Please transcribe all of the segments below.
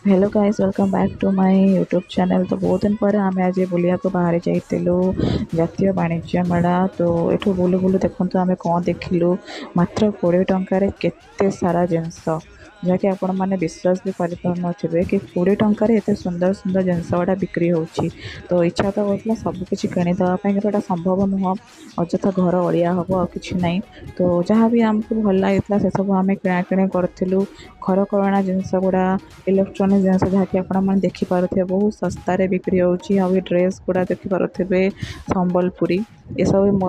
Hello guys, welcome back to my YouTube channel. तो बहुत दिन पर आम आज बुलिया को बाहर जाइलु जातीय वाणिज्य मेला। तो ये बुलू बुलू देखु आम कौन देखिलु मात्र 20 टंकार केते सारा जिनस जहाँकि आपण मैंने विश्वास भी करें कि 20 टंकार एत सुंदर सुंदर जिनस गुड़ा बिक्री होची। तो इच्छा तो होता सबकि किणीदेवाई कि संभव नुह, अଯଥା घर अड़िया हम आ कि ना। तो जहाँ भी आमको भल लगी से सब आम किणाकिणी करूँ। घरकरणा जिनस गुड़ा, इलेक्ट्रोनिक जिनस जहाँकि आपने देखिपे बहुत सस्तार बिक्री होची। आ ड्रेस गुड़ा देखिपे संबलपुरी ये सब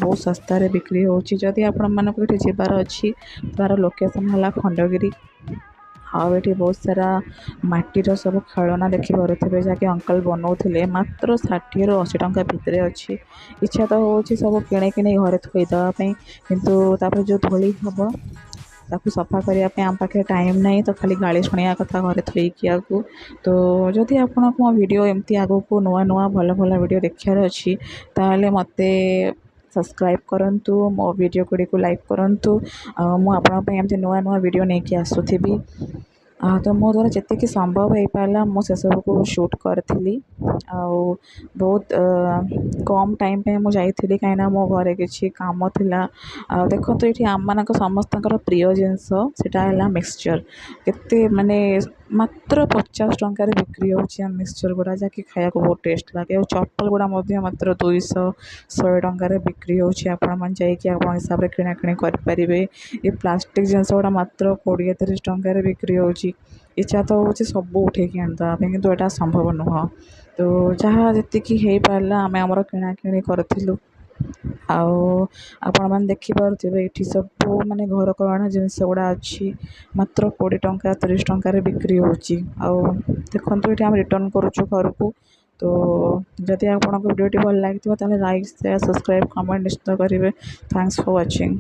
बहुत सस्तार बिक्री होची। जदि आपण मानक ये जीवार अच्छी तार लोकेशन है खंडगिरी। आउ ये बहुत सारा माटीर सब खेलना देखिपे जहाँकि अंकल बनाते मात्र 60 ରୁ 80 टंका भितर अच्छी। इच्छा तो हो सब किणी घरे थोईदेवाई, किंतु जो धूली हम ताकू सफा करने आम पाखे टाइम नहीं। तो खाली गाड़ी शुणा कथा घरे थोईकी आगु। तो जदि आपको मो वीडियो एमती आगु को नुआ नुआ भल भल वीडियो देखार अच्छी ताहले मते सब्सक्राइब करंतु, मो वीडियो गुड़ी को लाइक करंतु। मुझे एमती नुआ नुआ वीडियो नहीं कि आसुथी। तो मो द्वारा जितकी संभव हो पाला मुझे सब को शूट करी। बहुत कम टाइम पे मुझे जाइली कहीं मो घरे किसी काम थिला। देखो तो ये आम मान समस्त प्रिय जिनस सेटा मिक्सचर केते माने मात्र 50 टंकार बिक्री होची। मिक्सचर गुड़ा जहाँकि खाया को बहुत टेस्ट लगे। और चप्पल गुड़ा मात्र 200-100 टंकार बिक्री होची। आपण मन जाइए आप हिसाब से किणाकिणी करें। ये प्लास्टिक जिनस गुड़ा मात्र 20-30 टंकार बिक्री होची। इच्छा तो हो सब उठे आनीदेवाई किंतु यहाँ संभव नुह। तो जहाँ जी हो पारा आम आमर किणाकिणी करूँ। आपण मैंने देखिपे ये सब माने घरकरणा जिनस गुड़ा अच्छी मात्र 20 टंका 30 टंकार बिक्री होची। देखो ये आम रिटर्न करुचु घर को। तो जदि आपको वीडियो भल लगी लाइक शेयर सब्सक्राइब कमेंट निश्चित करेंगे। Thanks for watching.